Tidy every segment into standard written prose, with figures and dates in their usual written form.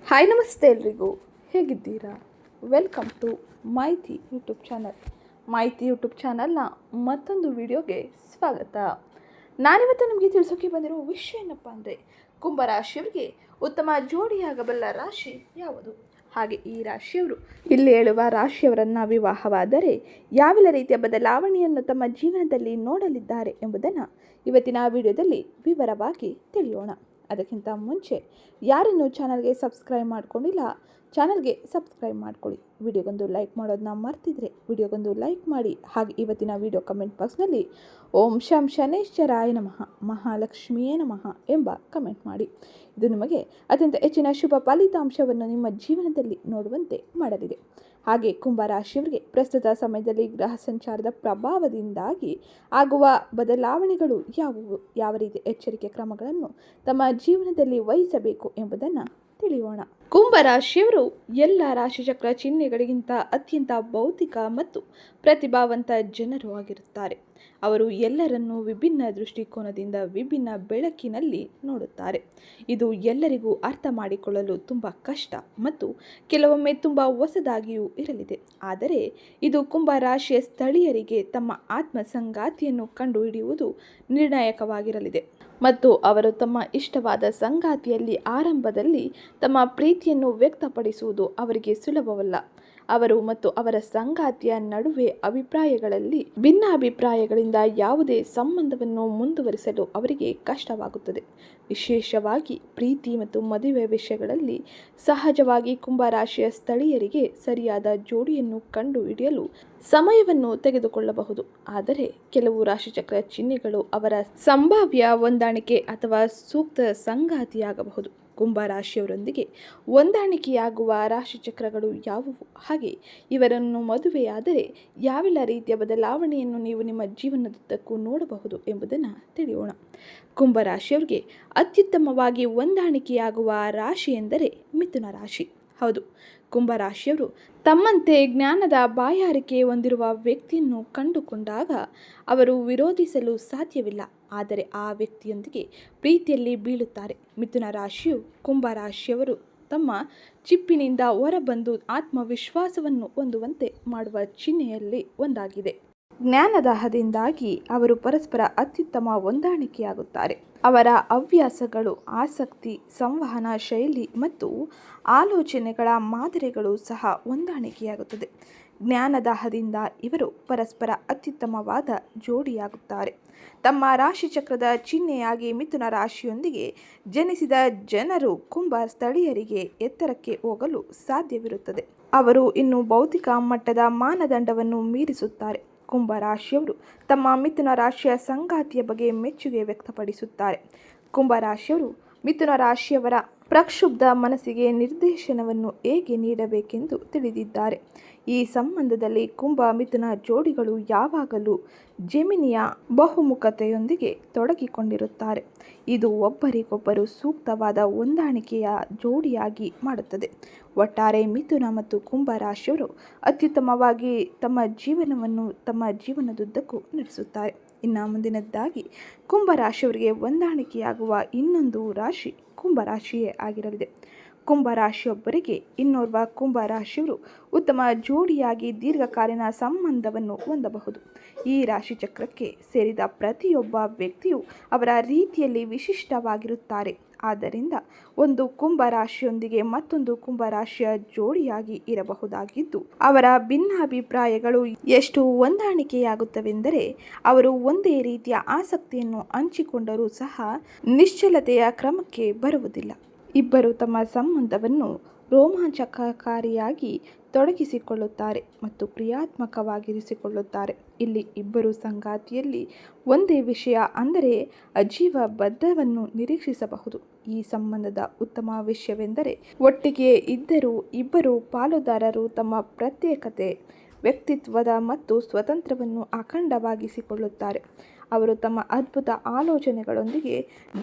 Hi ನಮಸ್ತೆ ಎಲ್ರಿಗೂ, ಹೇಗಿದ್ದೀರಾ? ವೆಲ್ಕಮ್ ಟು ಮಾಹಿತಿ ಯೂಟ್ಯೂಬ್ ಚಾನಲ್. ಮಾಹಿತಿ ಯೂಟ್ಯೂಬ್ ಚಾನಲ್ನ ಮತ್ತೊಂದು ವಿಡಿಯೋಗೆ ಸ್ವಾಗತ. ನಾನಿವತ್ತು ನಿಮಗೆ ತಿಳಿಸೋಕೆ ಬಂದಿರೋ ವಿಷಯ ಏನಪ್ಪ ಅಂದರೆ, ಕುಂಭರಾಶಿಯವರಿಗೆ ಉತ್ತಮ ಜೋಡಿಯಾಗಬಲ್ಲ ರಾಶಿ ಯಾವುದು, ಹಾಗೆ ಈ ರಾಶಿಯವರು ಇಲ್ಲಿ ಹೇಳುವ ರಾಶಿಯವರನ್ನು ವಿವಾಹವಾದರೆ ಯಾವೆಲ್ಲ ರೀತಿಯ ಬದಲಾವಣೆಯನ್ನು ತಮ್ಮ ಜೀವನದಲ್ಲಿ ನೋಡಲಿದ್ದಾರೆ ಎಂಬುದನ್ನು ಇವತ್ತಿನ ವಿಡಿಯೋದಲ್ಲಿ ವಿವರವಾಗಿ ತಿಳಿಯೋಣ. ಅದಕ್ಕಿಂತ ಮುಂಚೆ ಯಾರನ್ನು ಚಾನಲ್ಗೆ ಸಬ್ಸ್ಕ್ರೈಬ್ ಮಾಡ್ಕೊಂಡಿಲ್ಲ, ಚಾನಲ್ಗೆ ಸಬ್ಸ್ಕ್ರೈಬ್ ಮಾಡ್ಕೊಳ್ಳಿ. ವಿಡಿಯೋಗೊಂದು ಲೈಕ್ ಮಾಡೋದನ್ನ ಮರ್ತಿದ್ರೆ ವಿಡಿಯೋಗೊಂದು ಲೈಕ್ ಮಾಡಿ. ಹಾಗೆ ಇವತ್ತಿನ ವಿಡಿಯೋ ಕಮೆಂಟ್ ಬಾಕ್ಸ್ನಲ್ಲಿ ಓಂ ಶಂ ಶನೇಶ್ವರಾಯ ನಮಃ, ಮಹಾಲಕ್ಷ್ಮಿಯೇ ನಮಃ ಎಂಬ ಕಮೆಂಟ್ ಮಾಡಿ. ಇದು ನಿಮಗೆ ಅತ್ಯಂತ ಹೆಚ್ಚಿನ ಶುಭ ಫಲಿತಾಂಶವನ್ನು ನಿಮ್ಮ ಜೀವನದಲ್ಲಿ ನೋಡುವಂತೆ ಮಾಡಲಿದೆ. ಹಾಗೆ ಕುಂಭರಾಶಿಯವರಿಗೆ ಪ್ರಸ್ತುತ ಸಮಯದಲ್ಲಿ ಗ್ರಹ ಸಂಚಾರದ ಪ್ರಭಾವದಿಂದಾಗಿ ಆಗುವ ಬದಲಾವಣೆಗಳು ಯಾವುವು, ಯಾವ ರೀತಿಯ ಎಚ್ಚರಿಕೆ ಕ್ರಮಗಳನ್ನು ತಮ್ಮ ಜೀವನದಲ್ಲಿ ವಹಿಸಬೇಕು ಎಂಬುದನ್ನು ತಿಳಿಯೋಣ. ಕುಂಭರಾಶಿಯವರು ಎಲ್ಲ ರಾಶಿಚಕ್ರ ಚಿಹ್ನೆಗಳಿಗಿಂತ ಅತ್ಯಂತ ಬೌದ್ಧಿಕ ಮತ್ತು ಪ್ರತಿಭಾವಂತ ಜನರು ಆಗಿರುತ್ತಾರೆ. ಅವರು ಎಲ್ಲರನ್ನೂ ವಿಭಿನ್ನ ದೃಷ್ಟಿಕೋನದಿಂದ ವಿಭಿನ್ನ ಬೆಳಕಿನಲ್ಲಿ ನೋಡುತ್ತಾರೆ. ಇದು ಎಲ್ಲರಿಗೂ ಅರ್ಥ ಮಾಡಿಕೊಳ್ಳಲು ತುಂಬ ಕಷ್ಟ ಮತ್ತು ಕೆಲವೊಮ್ಮೆ ತುಂಬ ಹೊಸದಾಗಿಯೂ ಇರಲಿದೆ. ಆದರೆ ಇದು ಕುಂಭರಾಶಿಯ ಸ್ಥಳೀಯರಿಗೆ ತಮ್ಮ ಆತ್ಮ ಸಂಗಾತಿಯನ್ನು ಕಂಡುಹಿಡಿಯುವುದು ನಿರ್ಣಾಯಕವಾಗಿರಲಿದೆ ಮತ್ತು ಅವರು ತಮ್ಮ ಇಷ್ಟವಾದ ಸಂಗಾತಿಯಲ್ಲಿ ಆರಂಭದಲ್ಲಿ ತಮ್ಮ ಪ್ರೀತಿಯನ್ನು ವ್ಯಕ್ತಪಡಿಸುವುದು ಅವರಿಗೆ ಸುಲಭವಲ್ಲ. ಅವರು ಮತ್ತು ಅವರ ಸಂಗಾತಿಯ ನಡುವೆ ಅಭಿಪ್ರಾಯಗಳಲ್ಲಿ ಭಿನ್ನಾಭಿಪ್ರಾಯಗಳಿಂದ ಯಾವುದೇ ಸಂಬಂಧವನ್ನು ಮುಂದುವರಿಸಲು ಅವರಿಗೆ ಕಷ್ಟವಾಗುತ್ತದೆ. ವಿಶೇಷವಾಗಿ ಪ್ರೀತಿ ಮತ್ತು ಮದುವೆ ವಿಷಯಗಳಲ್ಲಿ ಸಹಜವಾಗಿ ಕುಂಭರಾಶಿಯ ಸ್ಥಳೀಯರಿಗೆ ಸರಿಯಾದ ಜೋಡಿಯನ್ನು ಕಂಡುಹಿಡಿಯಲು ಸಮಯವನ್ನು ತೆಗೆದುಕೊಳ್ಳಬಹುದು. ಆದರೆ ಕೆಲವು ರಾಶಿಚಕ್ರ ಚಿಹ್ನೆಗಳು ಅವರ ಸಂಭಾವ್ಯ ಹೊಂದಾಣಿಕೆ ಅಥವಾ ಸೂಕ್ತ ಸಂಗಾತಿಯಾಗಬಹುದು. ಕುಂಭರಾಶಿಯವರೊಂದಿಗೆ ಹೊಂದಾಣಿಕೆಯಾಗುವ ರಾಶಿಚಕ್ರಗಳು ಯಾವುವು, ಹಾಗೆ ಇವರನ್ನು ಮದುವೆಯಾದರೆ ಯಾವೆಲ್ಲ ರೀತಿಯ ಬದಲಾವಣೆಯನ್ನು ನೀವು ನಿಮ್ಮ ಜೀವನದುದ್ದಕ್ಕೂ ನೋಡಬಹುದು ಎಂಬುದನ್ನು ತಿಳಿಯೋಣ. ಕುಂಭರಾಶಿಯವರಿಗೆ ಅತ್ಯುತ್ತಮವಾಗಿ ಹೊಂದಾಣಿಕೆಯಾಗುವ ರಾಶಿ ಎಂದರೆ ಮಿಥುನ ರಾಶಿ. ಹೌದು, ಕುಂಭರಾಶಿಯವರು ತಮ್ಮಂತೆ ಜ್ಞಾನದ ಬಾಯಾರಿಕೆ ಹೊಂದಿರುವ ವ್ಯಕ್ತಿಯನ್ನು ಕಂಡುಕೊಂಡಾಗ ಅವರು ವಿರೋಧಿಸಲು ಸಾಧ್ಯವಿಲ್ಲ, ಆದರೆ ಆ ವ್ಯಕ್ತಿಯೊಂದಿಗೆ ಪ್ರೀತಿಯಲ್ಲಿ ಬೀಳುತ್ತಾರೆ. ಮಿಥುನ ರಾಶಿಯು ಕುಂಭರಾಶಿಯವರು ತಮ್ಮ ಚಿಪ್ಪಿನಿಂದ ಹೊರಬಂದು ಆತ್ಮವಿಶ್ವಾಸವನ್ನು ಹೊಂದುವಂತೆ ಮಾಡುವ ಚಿಹ್ನೆಯಲ್ಲಿ ಒಂದಾಗಿದೆ. ಜ್ಞಾನದಾಹದಿಂದಾಗಿ ಅವರು ಪರಸ್ಪರ ಅತ್ಯುತ್ತಮ ಹೊಂದಾಣಿಕೆಯಾಗುತ್ತಾರೆ. ಅವರ ಹವ್ಯಾಸಗಳು, ಆಸಕ್ತಿ, ಸಂವಹನ ಶೈಲಿ ಮತ್ತು ಆಲೋಚನೆಗಳ ಮಾದರಿಗಳು ಸಹ ಹೊಂದಾಣಿಕೆಯಾಗುತ್ತದೆ. ಜ್ಞಾನದಾಹದಿಂದ ಇವರು ಪರಸ್ಪರ ಅತ್ಯುತ್ತಮವಾದ ಜೋಡಿಯಾಗುತ್ತಾರೆ. ತಮ್ಮ ರಾಶಿಚಕ್ರದ ಚಿಹ್ನೆಯಾಗಿ ಮಿಥುನ ರಾಶಿಯೊಂದಿಗೆ ಜನಿಸಿದ ಜನರು ಕುಂಭ ಸ್ಥಳೀಯರಿಗೆ ಎತ್ತರಕ್ಕೆ ಹೋಗಲು ಸಾಧ್ಯವಿರುತ್ತದೆ. ಅವರು ಇನ್ನು ಬೌದ್ಧಿಕ ಮಟ್ಟದ ಮಾನದಂಡವನ್ನು ಮೀರಿಸುತ್ತಾರೆ. ಕುಂಭರಾಶಿಯವರು ತಮ್ಮ ಮಿಥುನ ರಾಶಿಯ ಸಂಗಾತಿಯ ಬಗ್ಗೆ ಮೆಚ್ಚುಗೆ ವ್ಯಕ್ತಪಡಿಸುತ್ತಾರೆ. ಕುಂಭರಾಶಿಯವರು ಮಿಥುನ ರಾಶಿಯವರ ಪ್ರಕ್ಷುಬ್ಧ ಮನಸ್ಸಿಗೆ ನಿರ್ದೇಶನವನ್ನು ಹೇಗೆ ನೀಡಬೇಕೆಂದು ತಿಳಿದಿದ್ದಾರೆ. ಈ ಸಂಬಂಧದಲ್ಲಿ ಕುಂಭ ಮಿಥುನ ಜೋಡಿಗಳು ಯಾವಾಗಲೂ ಜೆಮಿನಿಯ ಬಹುಮುಖತೆಯೊಂದಿಗೆ ತೊಡಗಿಕೊಂಡಿರುತ್ತಾರೆ. ಇದು ಒಬ್ಬರಿಗೊಬ್ಬರು ಸೂಕ್ತವಾದ ಹೊಂದಾಣಿಕೆಯ ಜೋಡಿಯಾಗಿ ಮಾಡುತ್ತದೆ. ಒಟ್ಟಾರೆ ಮಿಥುನ ಮತ್ತು ಕುಂಭ ರಾಶಿಯವರು ಅತ್ಯುತ್ತಮವಾಗಿ ತಮ್ಮ ಜೀವನವನ್ನು ತಮ್ಮ ಜೀವನದುದ್ದಕ್ಕೂ ನಡೆಸುತ್ತಾರೆ. ಇನ್ನು ಮುಂದಿನದ್ದಾಗಿ ಕುಂಭರಾಶಿಯವರಿಗೆ ಹೊಂದಾಣಿಕೆಯಾಗುವ ಇನ್ನೊಂದು ರಾಶಿ ಕುಂಭರಾಶಿಯೇ ಆಗಿರಲಿದೆ. ಕುಂಭರಾಶಿಯೊಬ್ಬರಿಗೆ ಇನ್ನೋರ್ವ ಕುಂಭರಾಶಿಯವರು ಉತ್ತಮ ಜೋಡಿಯಾಗಿ ದೀರ್ಘಕಾಲೀನ ಸಂಬಂಧವನ್ನು ಹೊಂದಬಹುದು. ಈ ರಾಶಿಚಕ್ರಕ್ಕೆ ಸೇರಿದ ಪ್ರತಿಯೊಬ್ಬ ವ್ಯಕ್ತಿಯು ಅವರ ರೀತಿಯಲ್ಲಿ ವಿಶಿಷ್ಟವಾಗಿರುತ್ತಾರೆ. ಆದ್ದರಿಂದ ಒಂದು ಕುಂಭರಾಶಿಯೊಂದಿಗೆ ಮತ್ತೊಂದು ಕುಂಭರಾಶಿಯ ಜೋಡಿಯಾಗಿ ಇರಬಹುದಾಗಿದ್ದು, ಅವರ ಭಿನ್ನಾಭಿಪ್ರಾಯಗಳು ಎಷ್ಟು ಹೊಂದಾಣಿಕೆಯಾಗುತ್ತವೆಂದರೆ ಅವರು ಒಂದೇ ರೀತಿಯ ಆಸಕ್ತಿಯನ್ನು ಹಂಚಿಕೊಂಡರೂ ಸಹ ನಿಶ್ಚಲತೆಯ ಕ್ರಮಕ್ಕೆ ಬರುವುದಿಲ್ಲ. ಇಬ್ಬರು ತಮ್ಮ ಸಂಬಂಧವನ್ನು ರೋಮಾಂಚಕಾರಿಯಾಗಿ ತೊಡಗಿಸಿಕೊಳ್ಳುತ್ತಾರೆ ಮತ್ತು ಕ್ರಿಯಾತ್ಮಕವಾಗಿರಿಸಿಕೊಳ್ಳುತ್ತಾರೆ. ಇಲ್ಲಿ ಇಬ್ಬರು ಸಂಗಾತಿಯಲ್ಲಿ ಒಂದೇ ವಿಷಯ ಅಂದರೆ ಅಜೀವಬದ್ಧವನ್ನು ನಿರೀಕ್ಷಿಸಬಹುದು. ಈ ಸಂಬಂಧದ ಉತ್ತಮ ವಿಷಯವೆಂದರೆ ಒಟ್ಟಿಗೆ ಇದ್ದರೂ ಇಬ್ಬರು ಪಾಲುದಾರರು ತಮ್ಮ ಪ್ರತ್ಯೇಕತೆ, ವ್ಯಕ್ತಿತ್ವದ ಮತ್ತು ಸ್ವಾತಂತ್ರ್ಯವನ್ನು ಅಖಂಡವಾಗಿಸಿಕೊಳ್ಳುತ್ತಾರೆ. ಅವರು ತಮ್ಮ ಅದ್ಭುತ ಆಲೋಚನೆಗಳೊಂದಿಗೆ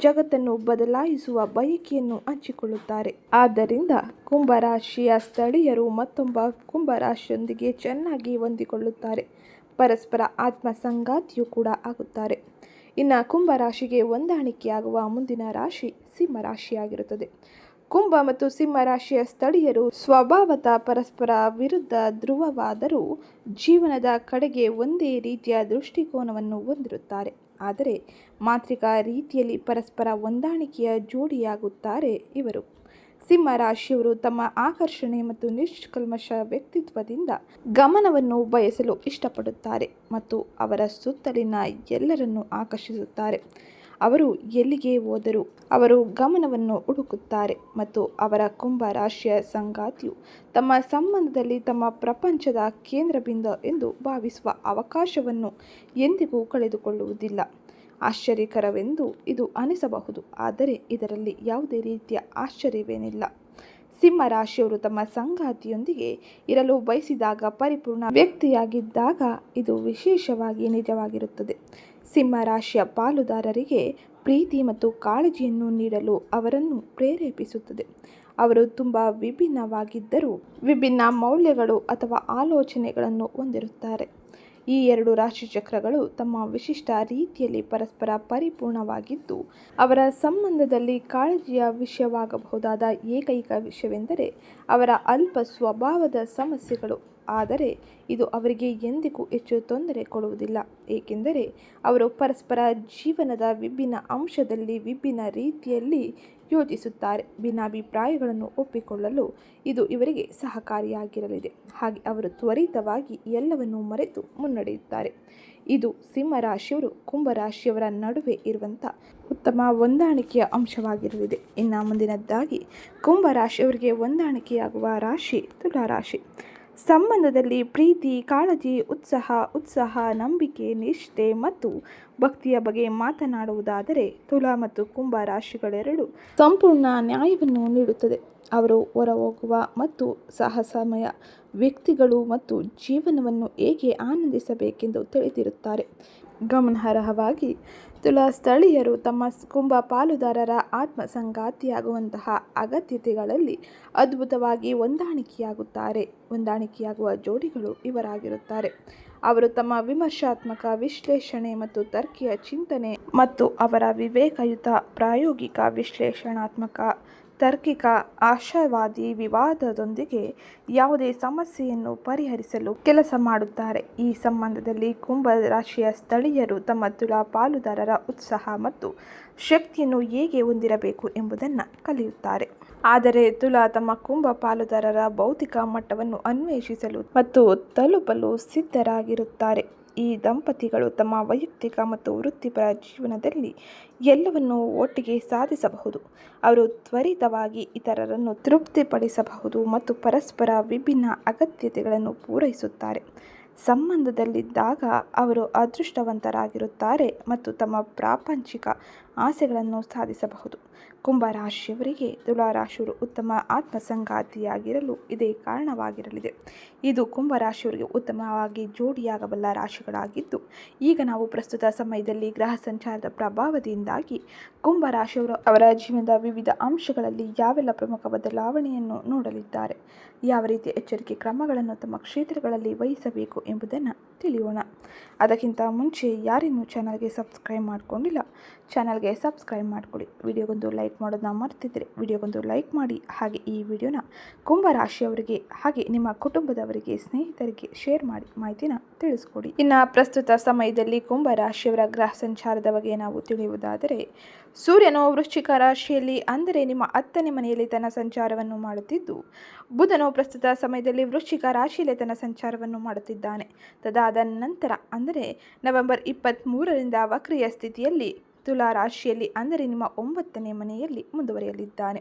ಜಗತ್ತನ್ನು ಬದಲಾಯಿಸುವ ಬಯಕೆಯನ್ನು ಹಂಚಿಕೊಳ್ಳುತ್ತಾರೆ. ಆದ್ದರಿಂದ ಕುಂಭರಾಶಿಯ ಸ್ಥಳೀಯರು ಮತ್ತೊಬ್ಬ ಕುಂಭರಾಶಿಯೊಂದಿಗೆ ಚೆನ್ನಾಗಿ ಹೊಂದಿಕೊಳ್ಳುತ್ತಾರೆ. ಪರಸ್ಪರ ಆತ್ಮ ಸಂಗಾತಿಯೂ ಕೂಡ ಆಗುತ್ತಾರೆ. ಇನ್ನು ಕುಂಭರಾಶಿಗೆ ಹೊಂದಾಣಿಕೆಯಾಗುವ ಮುಂದಿನ ರಾಶಿ ಸಿಂಹರಾಶಿಯಾಗಿರುತ್ತದೆ. ಕುಂಭ ಮತ್ತು ಸಿಂಹ ರಾಶಿಯ ಸ್ಥಳೀಯರು ಸ್ವಭಾವತಃ ಪರಸ್ಪರ ವಿರುದ್ಧ ಧ್ರುವವಾದರೂ ಜೀವನದ ಕಡೆಗೆ ಒಂದೇ ರೀತಿಯ ದೃಷ್ಟಿಕೋನವನ್ನು ಹೊಂದಿರುತ್ತಾರೆ. ಆದರೆ ಮಾಂತ್ರಿಕ ರೀತಿಯಲ್ಲಿ ಪರಸ್ಪರ ಹೊಂದಾಣಿಕೆಯ ಜೋಡಿಯಾಗುತ್ತಾರೆ ಇವರು. ಸಿಂಹ ರಾಶಿಯವರು ತಮ್ಮ ಆಕರ್ಷಣೆ ಮತ್ತು ನಿಷ್ಕಲ್ಮಶ ವ್ಯಕ್ತಿತ್ವದಿಂದ ಗಮನವನ್ನು ಬಯಸಲು ಇಷ್ಟಪಡುತ್ತಾರೆ ಮತ್ತು ಅವರ ಸುತ್ತಲಿನ ಎಲ್ಲರನ್ನೂ ಆಕರ್ಷಿಸುತ್ತಾರೆ. ಅವರು ಎಲ್ಲಿಗೆ ಹೋದರೂ ಅವರು ಗಮನವನ್ನು ಹುಡುಕುತ್ತಾರೆ ಮತ್ತು ಅವರ ಕುಂಭ ರಾಶಿಯ ಸಂಗಾತಿಯು ತಮ್ಮ ಸಂಬಂಧದಲ್ಲಿ ತಮ್ಮ ಪ್ರಪಂಚದ ಕೇಂದ್ರಬಿಂದು ಎಂದು ಭಾವಿಸುವ ಅವಕಾಶವನ್ನು ಎಂದಿಗೂ ಕಳೆದುಕೊಳ್ಳುವುದಿಲ್ಲ. ಆಶ್ಚರ್ಯಕರವೆಂದು ಇದು ಅನಿಸಬಹುದು, ಆದರೆ ಇದರಲ್ಲಿ ಯಾವುದೇ ರೀತಿಯ ಆಶ್ಚರ್ಯವೇನಿಲ್ಲ. ಸಿಂಹ ರಾಶಿಯವರು ತಮ್ಮ ಸಂಗಾತಿಯೊಂದಿಗೆ ಇರಲು ಬಯಸಿದಾಗ ಪರಿಪೂರ್ಣ ವ್ಯಕ್ತಿಯಾಗಿದ್ದಾಗ ಇದು ವಿಶೇಷವಾಗಿ ನಿಜವಾಗಿರುತ್ತದೆ. ಸಿಂಹ ರಾಶಿಯ ಪಾಲುದಾರರಿಗೆ ಪ್ರೀತಿ ಮತ್ತು ಕಾಳಜಿಯನ್ನು ನೀಡಲು ಅವರನ್ನು ಪ್ರೇರೇಪಿಸುತ್ತದೆ. ಅವರು ತುಂಬ ವಿಭಿನ್ನವಾಗಿದ್ದರೂ ವಿಭಿನ್ನ ಮೌಲ್ಯಗಳು ಅಥವಾ ಆಲೋಚನೆಗಳನ್ನು ಹೊಂದಿರುತ್ತಾರೆ. ಈ ಎರಡು ರಾಶಿಚಕ್ರಗಳು ತಮ್ಮ ವಿಶಿಷ್ಟ ರೀತಿಯಲ್ಲಿ ಪರಸ್ಪರ ಪರಿಪೂರ್ಣವಾಗಿದ್ದು, ಅವರ ಸಂಬಂಧದಲ್ಲಿ ಕಾಳಜಿಯ ವಿಷಯವಾಗಬಹುದಾದ ಏಕೈಕ ವಿಷಯವೆಂದರೆ ಅವರ ಅಲ್ಪ ಸ್ವಭಾವದ ಸಮಸ್ಯೆಗಳು. ಆದರೆ ಇದು ಅವರಿಗೆ ಎಂದಿಗೂ ಹೆಚ್ಚು ತೊಂದರೆ ಕೊಡುವುದಿಲ್ಲ, ಏಕೆಂದರೆ ಅವರು ಪರಸ್ಪರ ಜೀವನದ ವಿಭಿನ್ನ ಅಂಶದಲ್ಲಿ ವಿಭಿನ್ನ ರೀತಿಯಲ್ಲಿ ಯೋಚಿಸುತ್ತಾರೆ. ಭಿನ್ನಾಭಿಪ್ರಾಯಗಳನ್ನು ಒಪ್ಪಿಕೊಳ್ಳಲು ಇದು ಇವರಿಗೆ ಸಹಕಾರಿಯಾಗಿರಲಿದೆ. ಹಾಗೆ ಅವರು ತ್ವರಿತವಾಗಿ ಎಲ್ಲವನ್ನೂ ಮರೆತು ಮುನ್ನಡೆಯುತ್ತಾರೆ. ಇದು ಸಿಂಹ ರಾಶಿಯವರು ಕುಂಭ ರಾಶಿಯವರ ನಡುವೆ ಇರುವಂಥ ಉತ್ತಮ ಹೊಂದಾಣಿಕೆಯ ಅಂಶವಾಗಿರಲಿದೆ. ಇನ್ನು ಮುಂದಿನದ್ದಾಗಿ ಕುಂಭ ರಾಶಿಯವರಿಗೆ ಹೊಂದಾಣಿಕೆಯಾಗುವ ರಾಶಿ ತುಲಾ ರಾಶಿ. ಸಂಬಂಧದಲ್ಲಿ ಪ್ರೀತಿ, ಕಾಳಜಿ, ಉತ್ಸಾಹ, ನಂಬಿಕೆ, ನಿಷ್ಠೆ ಮತ್ತು ಭಕ್ತಿಯ ಬಗ್ಗೆ ಮಾತನಾಡುವುದಾದರೆ ತುಲಾ ಮತ್ತು ಕುಂಭ ರಾಶಿಗಳೆರಡು ಸಂಪೂರ್ಣ ನ್ಯಾಯವನ್ನು ನೀಡುತ್ತದೆ. ಅವರು ಹೊರಹೋಗುವ ಮತ್ತು ಸಾಹಸಮಯ ವ್ಯಕ್ತಿಗಳು ಮತ್ತು ಜೀವನವನ್ನು ಹೇಗೆ ಆನಂದಿಸಬೇಕೆಂದು ತಿಳಿದಿರುತ್ತಾರೆ. ಗಮನಾರ್ಹವಾಗಿ ತುಲಾ ಸ್ಥಳೀಯರು ತಮ್ಮ ಕುಂಭ ಪಾಲುದಾರರ ಆತ್ಮ ಸಂಗಾತಿಯಾಗುವಂತಹ ಅಗತ್ಯತೆಗಳಲ್ಲಿ ಅದ್ಭುತವಾಗಿ ಹೊಂದಾಣಿಕೆಯಾಗುವ ಜೋಡಿಗಳು ಇವರಾಗಿರುತ್ತಾರೆ. ಅವರು ತಮ್ಮ ವಿಮರ್ಶಾತ್ಮಕ ವಿಶ್ಲೇಷಣೆ ಮತ್ತು ತಾರ್ಕಿಕ ಚಿಂತನೆ ಮತ್ತು ಅವರ ವಿವೇಕಯುತ ಪ್ರಾಯೋಗಿಕ ವಿಶ್ಲೇಷಣಾತ್ಮಕ ತಾರ್ಕಿಕ ಆಶಾವಾದಿ ವಿವಾದದೊಂದಿಗೆ ಯಾವುದೇ ಸಮಸ್ಯೆಯನ್ನು ಪರಿಹರಿಸಲು ಕೆಲಸ ಮಾಡುತ್ತಾರೆ. ಈ ಸಂಬಂಧದಲ್ಲಿ ಕುಂಭ ರಾಶಿಯ ಸ್ಥಳೀಯರು ತಮ್ಮ ತುಲಾ ಪಾಲುದಾರರ ಉತ್ಸಾಹ ಮತ್ತು ಶಕ್ತಿಯನ್ನು ಹೇಗೆ ಹೊಂದಿರಬೇಕು ಎಂಬುದನ್ನು ಕಲಿಯುತ್ತಾರೆ. ಆದರೆ ತುಲಾ ತಮ್ಮ ಕುಂಭ ಪಾಲುದಾರರ ಭೌತಿಕ ಮಟ್ಟವನ್ನು ಅನ್ವೇಷಿಸಲು ಮತ್ತು ತಲುಪಲು ಸಿದ್ಧರಾಗಿರುತ್ತಾರೆ. ಈ ದಂಪತಿಗಳು ತಮ್ಮ ವೈಯಕ್ತಿಕ ಮತ್ತು ವೃತ್ತಿಪರ ಜೀವನದಲ್ಲಿ ಎಲ್ಲವನ್ನೂ ಒಟ್ಟಿಗೆ ಸಾಧಿಸಬಹುದು. ಅವರು ತ್ವರಿತವಾಗಿ ಇತರರನ್ನು ತೃಪ್ತಿಪಡಿಸಬಹುದು ಮತ್ತು ಪರಸ್ಪರ ವಿಭಿನ್ನ ಅಗತ್ಯತೆಗಳನ್ನು ಪೂರೈಸುತ್ತಾರೆ. ಸಂಬಂಧದಲ್ಲಿದ್ದಾಗ ಅವರು ಅದೃಷ್ಟವಂತರಾಗಿರುತ್ತಾರೆ ಮತ್ತು ತಮ್ಮ ಪ್ರಾಪಂಚಿಕ ಆಸೆಗಳನ್ನು ಸಾಧಿಸಬಹುದು. ಕುಂಭ ರಾಶಿಯವರಿಗೆ ತುಲಾ ರಾಶಿಯವರು ಉತ್ತಮ ಆತ್ಮಸಂಗಾತಿಯಾಗಿರಲು ಇದೇ ಕಾರಣವಾಗಿರಲಿದೆ. ಇದು ಕುಂಭ ರಾಶಿಯವರಿಗೆ ಉತ್ತಮವಾಗಿ ಜೋಡಿಯಾಗಬಲ್ಲ ರಾಶಿಗಳಾಗಿದ್ದು, ಈಗ ನಾವು ಪ್ರಸ್ತುತ ಸಮಯದಲ್ಲಿ ಗ್ರಹ ಸಂಚಾರದ ಪ್ರಭಾವದಿಂದಾಗಿ ಕುಂಭ ರಾಶಿಯವರು ಅವರ ಜೀವನದ ವಿವಿಧ ಅಂಶಗಳಲ್ಲಿ ಯಾವೆಲ್ಲ ಪ್ರಮುಖ ಬದಲಾವಣೆಯನ್ನು ನೋಡಲಿದ್ದಾರೆ, ಯಾವ ರೀತಿಯ ಎಚ್ಚರಿಕೆ ಕ್ರಮಗಳನ್ನು ತಮ್ಮ ಕ್ಷೇತ್ರಗಳಲ್ಲಿ ವಹಿಸಬೇಕು ಎಂಬುದನ್ನು ತಿಳಿಯೋಣ. ಅದಕ್ಕಿಂತ ಮುಂಚೆ ಯಾರಿನ್ನೂ ಚಾನಲ್ಗೆ ಸಬ್ಸ್ಕ್ರೈಬ್ ಮಾಡಿಕೊಂಡಿಲ್ಲ, ಚಾನಲ್ಗೆ ಸಬ್ಸ್ಕ್ರೈಬ್ ಮಾಡಿಕೊಳ್ಳಿ. ವಿಡಿಯೋಗೊಂದು ಲೈಕ್ ಮಾಡೋದನ್ನ ಮರ್ತಿದ್ರೆ ವಿಡಿಯೋಗೊಂದು ಲೈಕ್ ಮಾಡಿ. ಹಾಗೆ ಈ ವಿಡಿಯೋನ ಕುಂಭ ರಾಶಿಯವರಿಗೆ ಹಾಗೆ ನಿಮ್ಮ ಕುಟುಂಬದವರಿಗೆ, ಸ್ನೇಹಿತರಿಗೆ ಶೇರ್ ಮಾಡಿ ಮಾಹಿತಿನ ತಿಳಿಸ್ಕೊಡಿ. ಇನ್ನು ಪ್ರಸ್ತುತ ಸಮಯದಲ್ಲಿ ಕುಂಭ ರಾಶಿಯವರ ಗ್ರಹ ಸಂಚಾರದ ಬಗ್ಗೆ ನಾವು ತಿಳಿಯುವುದಾದರೆ, ಸೂರ್ಯನು ವೃಶ್ಚಿಕ ರಾಶಿಯಲ್ಲಿ ಅಂದರೆ ನಿಮ್ಮ 10ನೇ ಮನೆಯಲ್ಲಿ ತನ್ನ ಸಂಚಾರವನ್ನು ಮಾಡುತ್ತಿದ್ದು, ಬುಧನು ಪ್ರಸ್ತುತ ಸಮಯದಲ್ಲಿ ವೃಶ್ಚಿಕ ರಾಶಿಯಲ್ಲಿ ತನ್ನ ಸಂಚಾರವನ್ನು ಮಾಡುತ್ತಿದ್ದಾನೆ. ತದಾದ ನಂತರ ಅಂದರೆ ನವೆಂಬರ್ 23ರಿಂದ ವಕ್ರಿಯ ಸ್ಥಿತಿಯಲ್ಲಿ ತುಲಾ ರಾಶಿಯಲ್ಲಿ ಅಂದರೆ ನಿಮ್ಮ 9ನೇ ಮನೆಯಲ್ಲಿ ಮುಂದುವರಿಯಲಿದ್ದಾನೆ.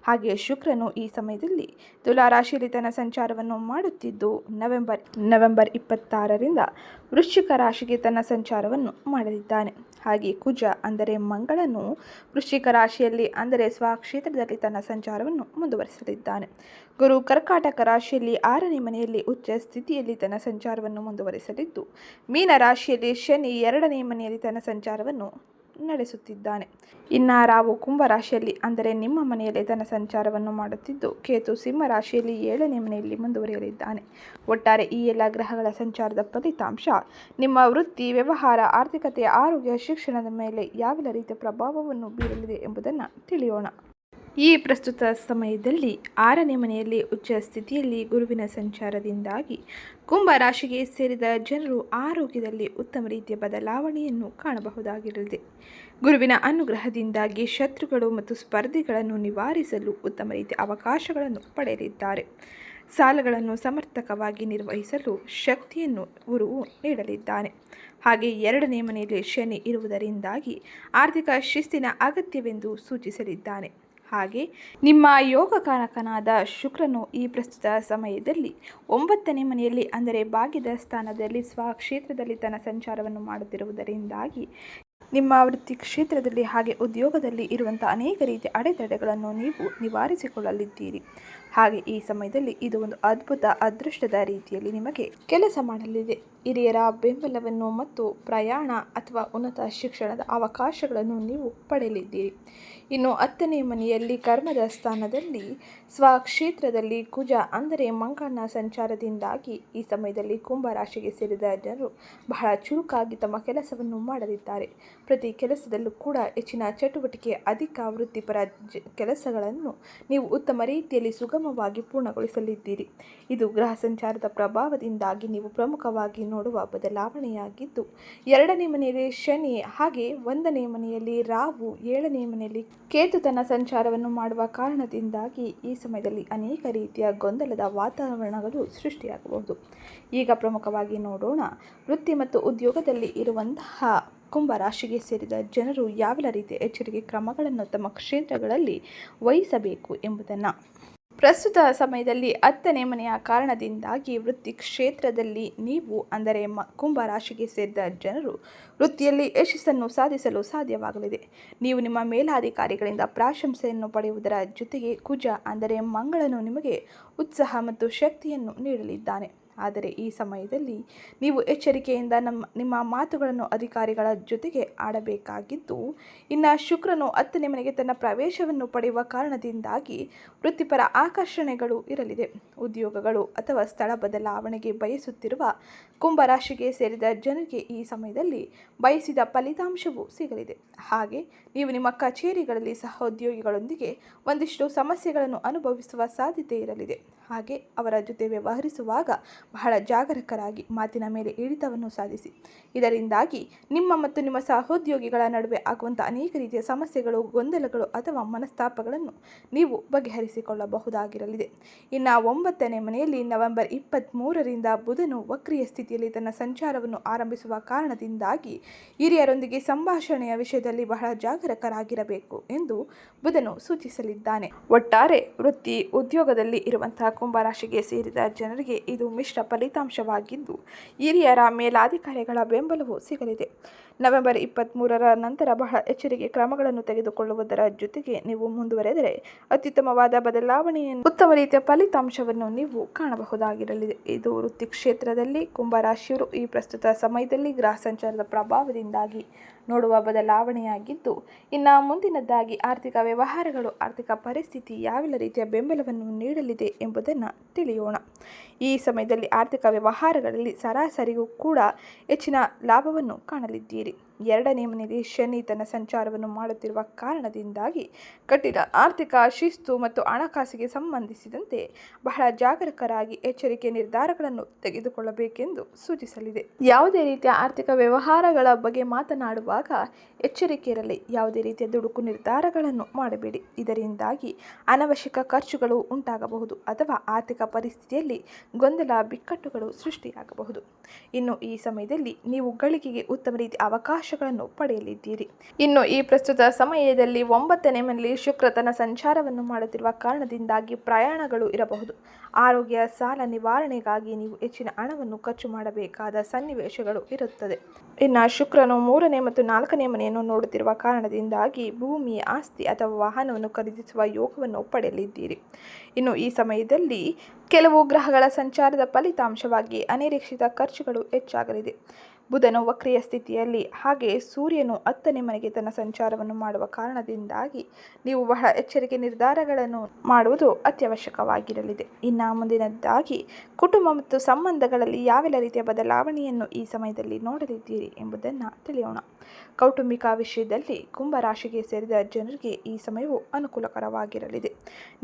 ಹಾಗೆಯೇ ಶುಕ್ರನು ಈ ಸಮಯದಲ್ಲಿ ತುಲಾ ರಾಶಿಯಲ್ಲಿ ತನ್ನ ಸಂಚಾರವನ್ನು ಮಾಡುತ್ತಿದ್ದು ನವೆಂಬರ್ 26ರಿಂದ ವೃಶ್ಚಿಕ ರಾಶಿಗೆ ತನ್ನ ಸಂಚಾರವನ್ನು ಮಾಡಲಿದ್ದಾನೆ. ಹಾಗೆ ಕುಜ ಅಂದರೆ ಮಂಗಳನು ವೃಶ್ಚಿಕ ರಾಶಿಯಲ್ಲಿ ಅಂದರೆ ಸ್ವಕ್ಷೇತ್ರದಲ್ಲಿ ತನ್ನ ಸಂಚಾರವನ್ನು ಮುಂದುವರಿಸಲಿದ್ದಾನೆ. ಗುರು ಕರ್ಕಾಟಕ ರಾಶಿಯಲ್ಲಿ 6ನೇ ಮನೆಯಲ್ಲಿ ಉಚ್ಚ ಸ್ಥಿತಿಯಲ್ಲಿ ತನ್ನ ಸಂಚಾರವನ್ನು ಮುಂದುವರಿಸಲಿದ್ದು, ಮೀನ ರಾಶಿಯಲ್ಲಿ ಶನಿ 2ನೇ ಮನೆಯಲ್ಲಿ ತನ್ನ ಸಂಚಾರವನ್ನು ನಡೆಸುತ್ತಿದ್ದಾನೆ. ಇನ್ನು ರಾಹು ಕುಂಭ ರಾಶಿಯಲ್ಲಿ ಅಂದರೆ ನಿಮ್ಮ ಮನೆಯಲ್ಲಿ ತನ್ನ ಸಂಚಾರವನ್ನು ಮಾಡುತ್ತಿದ್ದು, ಕೇತು ಸಿಂಹ ರಾಶಿಯಲ್ಲಿ 7ನೇ ಮನೆಯಲ್ಲಿ ಮುಂದುವರಿಯಲಿದ್ದಾನೆ. ಒಟ್ಟಾರೆ ಈ ಎಲ್ಲ ಗ್ರಹಗಳ ಸಂಚಾರದ ಫಲಿತಾಂಶ ನಿಮ್ಮ ವೃತ್ತಿ, ವ್ಯವಹಾರ, ಆರ್ಥಿಕತೆ, ಆರೋಗ್ಯ, ಶಿಕ್ಷಣದ ಮೇಲೆ ಯಾವೆಲ್ಲ ರೀತಿಯ ಪ್ರಭಾವವನ್ನು ಬೀರಲಿದೆ ಎಂಬುದನ್ನು ತಿಳಿಯೋಣ. ಈ ಪ್ರಸ್ತುತ ಸಮಯದಲ್ಲಿ 6ನೇ ಮನೆಯಲ್ಲಿ ಉಚ್ಚ ಸ್ಥಿತಿಯಲ್ಲಿ ಗುರುವಿನ ಸಂಚಾರದಿಂದಾಗಿ ಕುಂಭ ರಾಶಿಗೆ ಸೇರಿದ ಜನರು ಆರೋಗ್ಯದಲ್ಲಿ ಉತ್ತಮ ರೀತಿಯ ಬದಲಾವಣೆಯನ್ನು ಕಾಣಬಹುದಾಗಿರಲಿದೆ. ಗುರುವಿನ ಅನುಗ್ರಹದಿಂದಾಗಿ ಶತ್ರುಗಳು ಮತ್ತು ಸ್ಪರ್ಧಿಗಳನ್ನು ನಿವಾರಿಸಲು ಉತ್ತಮ ರೀತಿಯ ಅವಕಾಶಗಳನ್ನು ಪಡೆಯಲಿದ್ದಾರೆ. ಸಾಲಗಳನ್ನು ಸಮರ್ಥಕವಾಗಿ ನಿರ್ವಹಿಸಲು ಶಕ್ತಿಯನ್ನು ಗುರುವು ನೀಡಲಿದ್ದಾನೆ. ಹಾಗೆ 2ನೇ ಮನೆಯಲ್ಲಿ ಶನಿ ಇರುವುದರಿಂದಾಗಿ ಆರ್ಥಿಕ ಶಿಸ್ತಿನ ಅಗತ್ಯವೆಂದು ಸೂಚಿಸಲಿದ್ದಾನೆ. ಹಾಗೆ ನಿಮ್ಮ ಯೋಗಕಾರಕನಾದ ಶುಕ್ರನು ಈ ಪ್ರಸ್ತುತ ಸಮಯದಲ್ಲಿ 9ನೇ ಮನೆಯಲ್ಲಿ ಅಂದರೆ ಭಾಗ್ಯದ ಸ್ಥಾನದಲ್ಲಿ ಸ್ವಕ್ಷೇತ್ರದಲ್ಲಿ ತನ್ನ ಸಂಚಾರವನ್ನು ಮಾಡುತ್ತಿರುವುದರಿಂದಾಗಿ ನಿಮ್ಮ ವೃತ್ತಿ ಕ್ಷೇತ್ರದಲ್ಲಿ ಹಾಗೆ ಉದ್ಯೋಗದಲ್ಲಿ ಇರುವಂಥ ಅನೇಕ ರೀತಿಯ ಅಡೆತಡೆಗಳನ್ನು ನೀವು ನಿವಾರಿಸಿಕೊಳ್ಳಲಿದ್ದೀರಿ. ಹಾಗೆ ಈ ಸಮಯದಲ್ಲಿ ಇದು ಒಂದು ಅದ್ಭುತ ಅದೃಷ್ಟದ ರೀತಿಯಲ್ಲಿ ನಿಮಗೆ ಕೆಲಸ ಮಾಡಲಿದೆ. ಹಿರಿಯರ ಬೆಂಬಲವನ್ನು ಮತ್ತು ಪ್ರಯಾಣ ಅಥವಾ ಉನ್ನತ ಶಿಕ್ಷಣದ ಅವಕಾಶಗಳನ್ನು ನೀವು ಪಡೆಯಲಿದ್ದೀರಿ. ಇನ್ನು 10ನೇ ಮನೆಯಲ್ಲಿ ಕರ್ಮದ ಸ್ಥಾನದಲ್ಲಿ ಸ್ವಕ್ಷೇತ್ರದಲ್ಲಿ ಕುಜ ಅಂದರೆ ಮಂಗಳನ ಸಂಚಾರದಿಂದಾಗಿ ಈ ಸಮಯದಲ್ಲಿ ಕುಂಭ ರಾಶಿಗೆ ಸೇರಿದ ಜನರು ಬಹಳ ಚುರುಕಾಗಿ ತಮ್ಮ ಕೆಲಸವನ್ನು ಮಾಡಲಿದ್ದಾರೆ. ಪ್ರತಿ ಕೆಲಸದಲ್ಲೂ ಕೂಡ ಹೆಚ್ಚಿನ ಚಟುವಟಿಕೆ, ಅಧಿಕ ವೃತ್ತಿಪರ ಕೆಲಸಗಳನ್ನು ನೀವು ಉತ್ತಮ ರೀತಿಯಲ್ಲಿ ಸುಗಮವಾಗಿ ಪೂರ್ಣಗೊಳಿಸಲಿದ್ದೀರಿ. ಇದು ಗ್ರಹ ಸಂಚಾರದ ಪ್ರಭಾವದಿಂದಾಗಿ ನೀವು ಪ್ರಮುಖವಾಗಿ ನೋಡುವ ಬದಲಾವಣೆಯಾಗಿದ್ದು, 2ನೇ ಮನೆಯಲ್ಲಿ ಶನಿ ಹಾಗೆ 1ನೇ ಮನೆಯಲ್ಲಿ ರಾಹು, 7ನೇ ಮನೆಯಲ್ಲಿ ಕೇತು ತನ್ನ ಸಂಚಾರವನ್ನು ಮಾಡುವ ಕಾರಣದಿಂದಾಗಿ ಈ ಸಮಯದಲ್ಲಿ ಅನೇಕ ರೀತಿಯ ಗೊಂದಲದ ವಾತಾವರಣಗಳು ಸೃಷ್ಟಿಯಾಗಬಹುದು. ಈಗ ಪ್ರಮುಖವಾಗಿ ನೋಡೋಣ, ವೃತ್ತಿ ಮತ್ತು ಉದ್ಯೋಗದಲ್ಲಿ ಇರುವಂತಹ ಕುಂಭ ರಾಶಿಗೆ ಸೇರಿದ ಜನರು ಯಾವೆಲ್ಲ ರೀತಿಯ ಎಚ್ಚರಿಕೆ ಕ್ರಮಗಳನ್ನು ತಮ್ಮ ಕ್ಷೇತ್ರಗಳಲ್ಲಿ ವಹಿಸಬೇಕು ಎಂಬುದನ್ನು. ಪ್ರಸ್ತುತ ಸಮಯದಲ್ಲಿ 10ನೇ ಮನೆಯ ಕಾರಣದಿಂದಾಗಿ ವೃತ್ತಿ ಕ್ಷೇತ್ರದಲ್ಲಿ ನೀವು ಅಂದರೆ ಕುಂಭ ರಾಶಿಗೆ ಸೇರಿದ ಜನರು ವೃತ್ತಿಯಲ್ಲಿ ಯಶಸ್ಸನ್ನು ಸಾಧಿಸಲು ಸಾಧ್ಯವಾಗಲಿದೆ. ನೀವು ನಿಮ್ಮ ಮೇಲಾಧಿಕಾರಿಗಳಿಂದ ಪ್ರಶಂಸೆಯನ್ನು ಪಡೆಯುವುದರ ಜೊತೆಗೆ ಕುಜ ಅಂದರೆ ಮಂಗಳನು ನಿಮಗೆ ಉತ್ಸಾಹ ಮತ್ತು ಶಕ್ತಿಯನ್ನು ನೀಡಲಿದ್ದಾನೆ. ಆದರೆ ಈ ಸಮಯದಲ್ಲಿ ನೀವು ಎಚ್ಚರಿಕೆಯಿಂದ ನಿಮ್ಮ ಮಾತುಗಳನ್ನು ಅಧಿಕಾರಿಗಳ ಜೊತೆಗೆ ಆಡಬೇಕಾಗಿದ್ದು, ಇನ್ನು ಶುಕ್ರನು 10ನೇ ಮನೆಗೆ ತನ್ನ ಪ್ರವೇಶವನ್ನು ಪಡೆಯುವ ಕಾರಣದಿಂದಾಗಿ ವೃತ್ತಿಪರ ಆಕರ್ಷಣೆಗಳು ಇರಲಿದೆ. ಉದ್ಯೋಗಗಳು ಅಥವಾ ಸ್ಥಳ ಬದಲಾವಣೆಗೆ ಬಯಸುತ್ತಿರುವ ಕುಂಭ ರಾಶಿಗೆ ಸೇರಿದ ಜನರಿಗೆ ಈ ಸಮಯದಲ್ಲಿ ಬಯಸಿದ ಫಲಿತಾಂಶವೂ ಸಿಗಲಿದೆ. ಹಾಗೆ ನೀವು ನಿಮ್ಮ ಕಚೇರಿಗಳಲ್ಲಿ ಸಹೋದ್ಯೋಗಿಗಳೊಂದಿಗೆ ಒಂದಿಷ್ಟು ಸಮಸ್ಯೆಗಳನ್ನು ಅನುಭವಿಸುವ ಸಾಧ್ಯತೆ ಇರಲಿದೆ. ಹಾಗೆ ಅವರ ಜೊತೆ ವ್ಯವಹರಿಸುವಾಗ ಬಹಳ ಜಾಗರೂಕರಾಗಿ ಮಾತಿನ ಮೇಲೆ ಹಿಡಿತವನ್ನು ಸಾಧಿಸಿ. ಇದರಿಂದಾಗಿ ನಿಮ್ಮ ಮತ್ತು ನಿಮ್ಮ ಸಹೋದ್ಯೋಗಿಗಳ ನಡುವೆ ಆಗುವಂಥ ಅನೇಕ ರೀತಿಯ ಸಮಸ್ಯೆಗಳು, ಗೊಂದಲಗಳು ಅಥವಾ ಮನಸ್ತಾಪಗಳನ್ನು ನೀವು ಬಗೆಹರಿಸಿಕೊಳ್ಳಬಹುದಾಗಿರಲಿದೆ. ಇನ್ನು 9ನೇ ಮನೆಯಲ್ಲಿ ನವೆಂಬರ್ 23ರಿಂದ ಬುಧನು ವಕ್ರಿಯ ಸ್ಥಿತಿಯಲ್ಲಿ ತನ್ನ ಸಂಚಾರವನ್ನು ಆರಂಭಿಸುವ ಕಾರಣದಿಂದಾಗಿ ಹಿರಿಯರೊಂದಿಗೆ ಸಂಭಾಷಣೆಯ ವಿಷಯದಲ್ಲಿ ಬಹಳ ಜಾಗರೂಕರಾಗಿರಬೇಕು ಎಂದು ಬುಧನು ಸೂಚಿಸಲಿದ್ದಾನೆ. ಒಟ್ಟಾರೆ ವೃತ್ತಿ ಉದ್ಯೋಗದಲ್ಲಿ ಇರುವಂತಹ ಕುಂಭರಾಶಿಗೆ ಸೇರಿದ ಜನರಿಗೆ ಇದು ಮಿಶ್ರ ಫಲಿತಾಂಶವಾಗಿದ್ದು, ಹಿರಿಯರ ಮೇಲಾಧಿಕಾರಿಗಳ ಬೆಂಬಲವೂ ಸಿಗಲಿದೆ. ನವೆಂಬರ್ 23ರ ನಂತರ ಬಹಳ ಎಚ್ಚರಿಕೆ ಕ್ರಮಗಳನ್ನು ತೆಗೆದುಕೊಳ್ಳುವುದರ ಜೊತೆಗೆ ನೀವು ಮುಂದುವರೆದರೆ ಅತ್ಯುತ್ತಮವಾದ ಬದಲಾವಣೆಯನ್ನು, ಉತ್ತಮ ರೀತಿಯ ಫಲಿತಾಂಶವನ್ನು ನೀವು ಕಾಣಬಹುದಾಗಿರಲಿದೆ. ಇದು ವೃತ್ತಿ ಕ್ಷೇತ್ರದಲ್ಲಿ ಕುಂಭರಾಶಿಯವರು ಈ ಪ್ರಸ್ತುತ ಸಮಯದಲ್ಲಿ ಗ್ರಹ ಸಂಚಾರದ ಪ್ರಭಾವದಿಂದಾಗಿ ನೋಡುವ ಬದಲಾವಣೆಯಾಗಿದ್ದು, ಇನ್ನು ಮುಂದಿನದಾಗಿ ಆರ್ಥಿಕ ವ್ಯವಹಾರಗಳು, ಆರ್ಥಿಕ ಪರಿಸ್ಥಿತಿ ಯಾವೆಲ್ಲ ರೀತಿಯ ಬೆಂಬಲವನ್ನು ನೀಡಲಿದೆ ಎಂಬುದನ್ನು ತಿಳಿಯೋಣ. ಈ ಸಮಯದಲ್ಲಿ ಆರ್ಥಿಕ ವ್ಯವಹಾರಗಳಲ್ಲಿ ಸರಾಸರಿಗೂ ಕೂಡ ಹೆಚ್ಚಿನ ಲಾಭವನ್ನು ಕಾಣಲಿದ್ದೀರಿ. 2ನೇ ಮನೆಯಲ್ಲಿ ಶನಿ ತನ್ನ ಸಂಚಾರವನ್ನು ಮಾಡುತ್ತಿರುವ ಕಾರಣದಿಂದಾಗಿ ಕಠಿಣ ಆರ್ಥಿಕ ಶಿಸ್ತು ಮತ್ತು ಹಣಕಾಸಿಗೆ ಸಂಬಂಧಿಸಿದಂತೆ ಬಹಳ ಜಾಗರೂಕರಾಗಿ ಎಚ್ಚರಿಕೆ ನಿರ್ಧಾರಗಳನ್ನು ತೆಗೆದುಕೊಳ್ಳಬೇಕೆಂದು ಸೂಚಿಸಲಿದೆ. ಯಾವುದೇ ರೀತಿಯ ಆರ್ಥಿಕ ವ್ಯವಹಾರಗಳ ಬಗ್ಗೆ ಮಾತನಾಡುವಾಗ ಎಚ್ಚರಿಕೆ ಇರಲಿ. ಯಾವುದೇ ರೀತಿಯ ದುಡುಕು ನಿರ್ಧಾರಗಳನ್ನು ಮಾಡಬೇಡಿ. ಇದರಿಂದಾಗಿ ಅನವಶ್ಯಕ ಖರ್ಚುಗಳು ಉಂಟಾಗಬಹುದು ಅಥವಾ ಆರ್ಥಿಕ ಪರಿಸ್ಥಿತಿಯಲ್ಲಿ ಗೊಂದಲ, ಬಿಕ್ಕಟ್ಟುಗಳು ಸೃಷ್ಟಿಯಾಗಬಹುದು. ಇನ್ನು ಈ ಸಮಯದಲ್ಲಿ ನೀವು ಗಳಿಕೆಗೆ ಉತ್ತಮ ರೀತಿಯ ಅವಕಾಶಗಳನ್ನು ಪಡೆಯಲಿದ್ದೀರಿ. ಇನ್ನು ಈ ಪ್ರಸ್ತುತ ಸಮಯದಲ್ಲಿ 9ನೇ ಮನೆಯಲ್ಲಿ ಶುಕ್ರ ತನ್ನ ಸಂಚಾರವನ್ನು ಮಾಡುತ್ತಿರುವ ಕಾರಣದಿಂದಾಗಿ ಪ್ರಯಾಣಗಳು ಇರಬಹುದು. ಆರೋಗ್ಯ, ಸಾಲ ನಿವಾರಣೆಗಾಗಿ ನೀವು ಹೆಚ್ಚಿನ ಹಣವನ್ನು ಖರ್ಚು ಮಾಡಬೇಕಾದ ಸನ್ನಿವೇಶಗಳು ಇರುತ್ತದೆ. ಇನ್ನು ಶುಕ್ರನು 3ನೇ ಮತ್ತು 4ನೇ ಮನೆಯನ್ನು ನೋಡುತ್ತಿರುವ ಕಾರಣದಿಂದಾಗಿ ಭೂಮಿ, ಆಸ್ತಿ ಅಥವಾ ವಾಹನವನ್ನು ಖರೀದಿಸುವ ಯೋಗವನ್ನು ಪಡೆಯಲಿದ್ದೀರಿ. ಇನ್ನು ಈ ಸಮಯದಲ್ಲಿ ಕೆಲವು ಗ್ರಹಗಳ ಸಂಚಾರದ ಫಲಿತಾಂಶವಾಗಿ ಅನಿರೀಕ್ಷಿತ ಖರ್ಚುಗಳು ಹೆಚ್ಚಾಗಲಿದೆ. ಬುಧನು ವಕ್ರಿಯ ಸ್ಥಿತಿಯಲ್ಲಿ, ಹಾಗೆಯೇ ಸೂರ್ಯನು 10ನೇ ಮನೆಗೆ ತನ್ನ ಸಂಚಾರವನ್ನು ಮಾಡುವ ಕಾರಣದಿಂದಾಗಿ ನೀವು ಬಹಳ ಎಚ್ಚರಿಕೆ ನಿರ್ಧಾರಗಳನ್ನು ಮಾಡುವುದು ಅತ್ಯವಶ್ಯಕವಾಗಿರಲಿದೆ. ಇನ್ನು ಮುಂದಿನದ್ದಾಗಿ ಕುಟುಂಬ ಮತ್ತು ಸಂಬಂಧಗಳಲ್ಲಿ ಯಾವೆಲ್ಲ ರೀತಿಯ ಬದಲಾವಣೆಯನ್ನು ಈ ಸಮಯದಲ್ಲಿ ನೋಡಲಿದ್ದೀರಿ ಎಂಬುದನ್ನು ತಿಳಿಯೋಣ. ಕೌಟುಂಬಿಕ ವಿಷಯದಲ್ಲಿ ಕುಂಭರಾಶಿಗೆ ಸೇರಿದ ಜನರಿಗೆ ಈ ಸಮಯವು ಅನುಕೂಲಕರವಾಗಿರಲಿದೆ.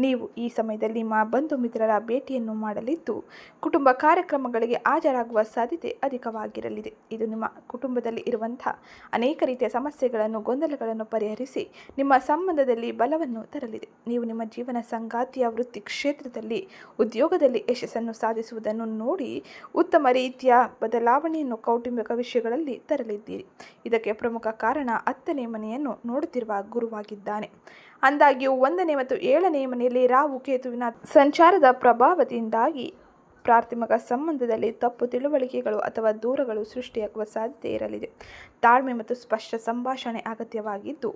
ನೀವು ಈ ಸಮಯದಲ್ಲಿ ನಿಮ್ಮ ಬಂಧು ಮಿತ್ರರ ಭೇಟಿಯನ್ನು ಮಾಡಲಿದ್ದು, ಕುಟುಂಬ ಕಾರ್ಯಕ್ರಮಗಳಿಗೆ ಹಾಜರಾಗುವ ಸಾಧ್ಯತೆ ಅಧಿಕವಾಗಿರಲಿದೆ. ಇದು ನಿಮ್ಮ ಕುಟುಂಬದಲ್ಲಿ ಇರುವಂತಹ ಅನೇಕ ರೀತಿಯ ಸಮಸ್ಯೆಗಳನ್ನು, ಗೊಂದಲಗಳನ್ನು ಪರಿಹರಿಸಿ ನಿಮ್ಮ ಸಂಬಂಧದಲ್ಲಿ ಬಲವನ್ನು ತರಲಿದೆ. ನೀವು ನಿಮ್ಮ ಜೀವನ ಸಂಗಾತಿಯ ವೃತ್ತಿ ಕ್ಷೇತ್ರದಲ್ಲಿ, ಉದ್ಯೋಗದಲ್ಲಿ ಯಶಸ್ಸನ್ನು ಸಾಧಿಸುವುದನ್ನು ನೋಡಿ ಉತ್ತಮ ರೀತಿಯ ಬದಲಾವಣೆಯನ್ನು ಕೌಟುಂಬಿಕ ವಿಷಯಗಳಲ್ಲಿ ತರಲಿದ್ದೀರಿ. ಇದಕ್ಕೆ ಪ್ರಮುಖ ಕಾರಣ 10ನೇ ಮನೆಯನ್ನು ನೋಡುತ್ತಿರುವ ಗುರುವಾಗಿದ್ದಾನೆ. ಅಂದಾಗ್ಯೂ 1ನೇ ಮತ್ತು 7ನೇ ಮನೆಯಲ್ಲಿ ರಾಹು ಕೇತುವಿನ ಸಂಚಾರದ ಪ್ರಭಾವದಿಂದಾಗಿ ಪ್ರಾಥಮಿಕ ಸಂಬಂಧದಲ್ಲಿ ತಪ್ಪು ತಿಳುವಳಿಕೆಗಳು ಅಥವಾ ದೂರಗಳು ಸೃಷ್ಟಿಯಾಗುವ ಸಾಧ್ಯತೆ ಇರಲಿದೆ. ತಾಳ್ಮೆ ಮತ್ತು ಸ್ಪಷ್ಟ ಸಂಭಾಷಣೆ ಅಗತ್ಯವಾಗಿದ್ದು,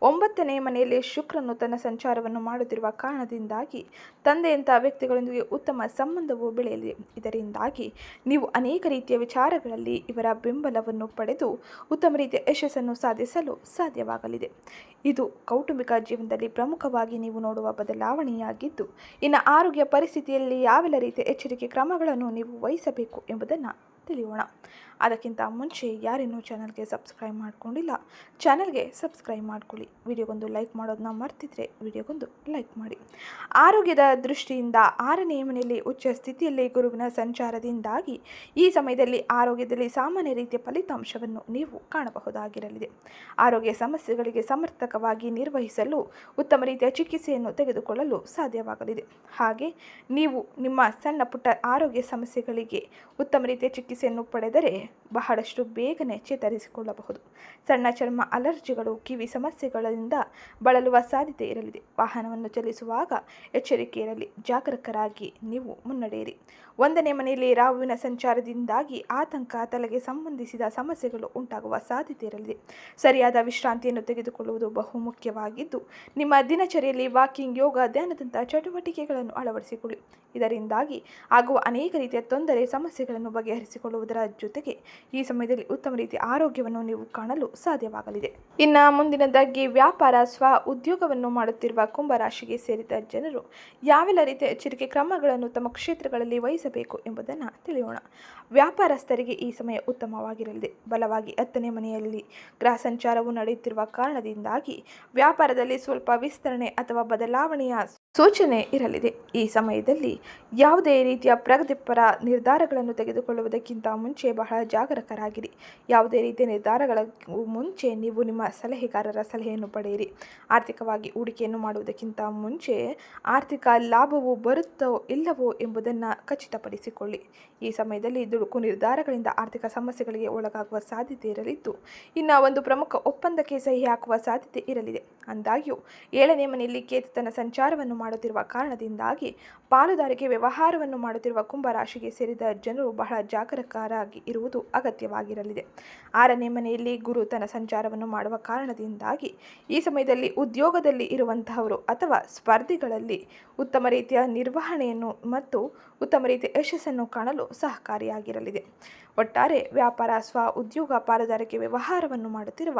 9ನೇ ಮನೆಯಲ್ಲಿ ಶುಕ್ರನು ತನ್ನ ಸಂಚಾರವನ್ನು ಮಾಡುತ್ತಿರುವ ಕಾರಣದಿಂದಾಗಿ ತಂದೆಯಂತಹ ವ್ಯಕ್ತಿಗಳೊಂದಿಗೆ ಉತ್ತಮ ಸಂಬಂಧವು ಬೆಳೆಯಲಿದೆ. ಇದರಿಂದಾಗಿ ನೀವು ಅನೇಕ ರೀತಿಯ ವಿಚಾರಗಳಲ್ಲಿ ಇವರ ಬೆಂಬಲವನ್ನು ಪಡೆದು ಉತ್ತಮ ರೀತಿಯ ಯಶಸ್ಸನ್ನು ಸಾಧಿಸಲು ಸಾಧ್ಯವಾಗಲಿದೆ. ಇದು ಕೌಟುಂಬಿಕ ಜೀವನದಲ್ಲಿ ಪ್ರಮುಖವಾಗಿ ನೀವು ನೋಡುವ ಬದಲಾವಣೆಯಾಗಿದ್ದು, ಇನ್ನು ಆರೋಗ್ಯ ಪರಿಸ್ಥಿತಿಯಲ್ಲಿ ಯಾವೆಲ್ಲ ರೀತಿಯ ಎಚ್ಚರಿಕೆ ಕ್ರಮಗಳನ್ನು ನೀವು ವಹಿಸಬೇಕು ಎಂಬುದನ್ನು ತಿಳಿಯೋಣ. ಅದಕ್ಕಿಂತ ಮುಂಚೆ ಯಾರೇನೂ ಚಾನಲ್ಗೆ ಸಬ್ಸ್ಕ್ರೈಬ್ ಮಾಡ್ಕೊಂಡಿಲ್ಲ, ಚಾನಲ್ಗೆ ಸಬ್ಸ್ಕ್ರೈಬ್ ಮಾಡ್ಕೊಳ್ಳಿ. ವಿಡಿಯೋಗೊಂದು ಲೈಕ್ ಮಾಡೋದನ್ನ ಮರ್ತಿದ್ರೆ ವಿಡಿಯೋಗೊಂದು ಲೈಕ್ ಮಾಡಿ. ಆರೋಗ್ಯದ ದೃಷ್ಟಿಯಿಂದ 6ನೇ ಮನೆಯಲ್ಲಿ ಉಚ್ಚ ಸ್ಥಿತಿಯಲ್ಲಿ ಗುರುವಿನ ಸಂಚಾರದಿಂದಾಗಿ ಈ ಸಮಯದಲ್ಲಿ ಆರೋಗ್ಯದಲ್ಲಿ ಸಾಮಾನ್ಯ ರೀತಿಯ ಫಲಿತಾಂಶವನ್ನು ನೀವು ಕಾಣಬಹುದಾಗಿರಲಿದೆ. ಆರೋಗ್ಯ ಸಮಸ್ಯೆಗಳಿಗೆ ಸಮರ್ಥಕವಾಗಿ ನಿರ್ವಹಿಸಲು ಉತ್ತಮ ರೀತಿಯ ಚಿಕಿತ್ಸೆಯನ್ನು ತೆಗೆದುಕೊಳ್ಳಲು ಸಾಧ್ಯವಾಗಲಿದೆ. ಹಾಗೆ ನೀವು ನಿಮ್ಮ ಸಣ್ಣ ಪುಟ್ಟ ಆರೋಗ್ಯ ಸಮಸ್ಯೆಗಳಿಗೆ ಉತ್ತಮ ರೀತಿಯ ಚಿಕಿತ್ಸೆಯನ್ನು ಪಡೆದರೆ ಬಹಳಷ್ಟು ಬೇಗನೆ ಚೇತರಿಸಿಕೊಳ್ಳಬಹುದು. ಸಣ್ಣ ಚರ್ಮ ಅಲರ್ಜಿಗಳು, ಕಿವಿ ಸಮಸ್ಯೆಗಳಿಂದ ಬಳಲುವ ಸಾಧ್ಯತೆ ಇರಲಿದೆ. ವಾಹನವನ್ನು ಚಲಿಸುವಾಗ ಎಚ್ಚರಿಕೆ ಇರಲಿ, ಜಾಗರೂಕರಾಗಿ ನೀವು ಮುನ್ನಡೆಯಿರಿ. 1ನೇ ಮನೆಯಲ್ಲಿ ರಾಹುವಿನ ಸಂಚಾರದಿಂದಾಗಿ ಆತಂಕ, ತಲೆಗೆ ಸಂಬಂಧಿಸಿದ ಸಮಸ್ಯೆಗಳು ಉಂಟಾಗುವ ಸಾಧ್ಯತೆ ಇರಲಿದೆ. ಸರಿಯಾದ ವಿಶ್ರಾಂತಿಯನ್ನು ತೆಗೆದುಕೊಳ್ಳುವುದು ಬಹುಮುಖ್ಯವಾಗಿದ್ದು, ನಿಮ್ಮ ದಿನಚರಿಯಲ್ಲಿ ವಾಕಿಂಗ್, ಯೋಗ, ಧ್ಯಾನದಂತಹ ಚಟುವಟಿಕೆಗಳನ್ನು ಅಳವಡಿಸಿಕೊಳ್ಳಿ. ಇದರಿಂದಾಗಿ ಆಗುವ ಅನೇಕ ರೀತಿಯ ತೊಂದರೆ ಸಮಸ್ಯೆಗಳನ್ನು ಬಗೆಹರಿಸಿಕೊಳ್ಳುವುದರ ಜೊತೆಗೆ ಈ ಸಮಯದಲ್ಲಿ ಉತ್ತಮ ರೀತಿಯ ಆರೋಗ್ಯವನ್ನು ನೀವು ಕಾಣಲು ಸಾಧ್ಯವಾಗಲಿದೆ. ಇನ್ನು ಮುಂದಿನದಾಗಿ ವ್ಯಾಪಾರ, ಸ್ವ ಉದ್ಯೋಗವನ್ನು ಮಾಡುತ್ತಿರುವ ಕುಂಭರಾಶಿಗೆ ಸೇರಿದ ಜನರು ಯಾವೆಲ್ಲ ರೀತಿಯ ಎಚ್ಚರಿಕೆ ಕ್ರಮಗಳನ್ನು ತಮ್ಮ ಕ್ಷೇತ್ರಗಳಲ್ಲಿ ವಹಿಸಬೇಕು ಎಂಬುದನ್ನು ತಿಳಿಯೋಣ. ವ್ಯಾಪಾರಸ್ಥರಿಗೆ ಈ ಸಮಯ ಉತ್ತಮವಾಗಿರಲಿದೆ. ಬಲವಾಗಿ 10ನೇ ಮನೆಯಲ್ಲಿ ಗ್ರಹ ಸಂಚಾರವು ನಡೆಯುತ್ತಿರುವ ಕಾರಣದಿಂದಾಗಿ ವ್ಯಾಪಾರದಲ್ಲಿ ಸ್ವಲ್ಪ ವಿಸ್ತರಣೆ ಅಥವಾ ಬದಲಾವಣೆಯ ಸೂಚನೆ ಇರಲಿದೆ. ಈ ಸಮಯದಲ್ಲಿ ಯಾವುದೇ ರೀತಿಯ ಪ್ರಗತಿಪರ ನಿರ್ಧಾರಗಳನ್ನು ತೆಗೆದುಕೊಳ್ಳುವುದಕ್ಕಿಂತ ಮುಂಚೆ ಬಹಳ ಜಾಗರೂಕರಾಗಿರಿ. ಯಾವುದೇ ರೀತಿಯ ನಿರ್ಧಾರಗಳ ಮುಂಚೆ ನೀವು ನಿಮ್ಮ ಸಲಹೆಗಾರರ ಸಲಹೆಯನ್ನು ಪಡೆಯಿರಿ. ಆರ್ಥಿಕವಾಗಿ ಹೂಡಿಕೆಯನ್ನು ಮಾಡುವುದಕ್ಕಿಂತ ಮುಂಚೆ ಆರ್ಥಿಕ ಲಾಭವು ಬರುತ್ತೋ ಇಲ್ಲವೋ ಎಂಬುದನ್ನು ಖಚಿತಪಡಿಸಿಕೊಳ್ಳಿ. ಈ ಸಮಯದಲ್ಲಿ ದುಡುಕು ನಿರ್ಧಾರಗಳಿಂದ ಆರ್ಥಿಕ ಸಮಸ್ಯೆಗಳಿಗೆ ಒಳಗಾಗುವ ಸಾಧ್ಯತೆ ಇರಲಿದ್ದು, ಇನ್ನು ಒಂದು ಪ್ರಮುಖ ಒಪ್ಪಂದಕ್ಕೆ ಸಹಿ ಹಾಕುವ ಸಾಧ್ಯತೆ ಇರಲಿದೆ. ಅಂದಾಗ್ಯೂ 7ನೇ ಮನೆಯಲ್ಲಿ ಕೇತು ತನ್ನ ಸಂಚಾರವನ್ನು ಮಾಡುತ್ತಿರುವ ಕಾರಣದಿಂದಾಗಿ ಪಾಲುದಾರಿಕೆ ವ್ಯವಹಾರವನ್ನು ಮಾಡುತ್ತಿರುವ ಕುಂಭರಾಶಿಗೆ ಸೇರಿದ ಜನರು ಬಹಳ ಜಾಗರೂಕರಾಗಿ ಇರುವುದು ಅಗತ್ಯವಾಗಿರಲಿದೆ. 6ನೇ ಮನೆಯಲ್ಲಿ ಗುರು ತನ್ನ ಸಂಚಾರವನ್ನು ಮಾಡುವ ಕಾರಣದಿಂದಾಗಿ ಈ ಸಮಯದಲ್ಲಿ ಉದ್ಯೋಗದಲ್ಲಿ ಇರುವಂತಹವರು ಅಥವಾ ಸ್ಪರ್ಧಿಗಳಲ್ಲಿ ಉತ್ತಮ ರೀತಿಯ ನಿರ್ವಹಣೆಯನ್ನು ಮತ್ತು ಉತ್ತಮ ರೀತಿಯ ಯಶಸ್ಸನ್ನು ಕಾಣಲು ಸಹಕಾರಿಯಾಗಿರಲಿದೆ. ಒಟ್ಟಾರೆ ವ್ಯಾಪಾರ, ಸ್ವ ಉದ್ಯೋಗ, ಪಾಲುದಾರಿಕೆ ವ್ಯವಹಾರವನ್ನು ಮಾಡುತ್ತಿರುವ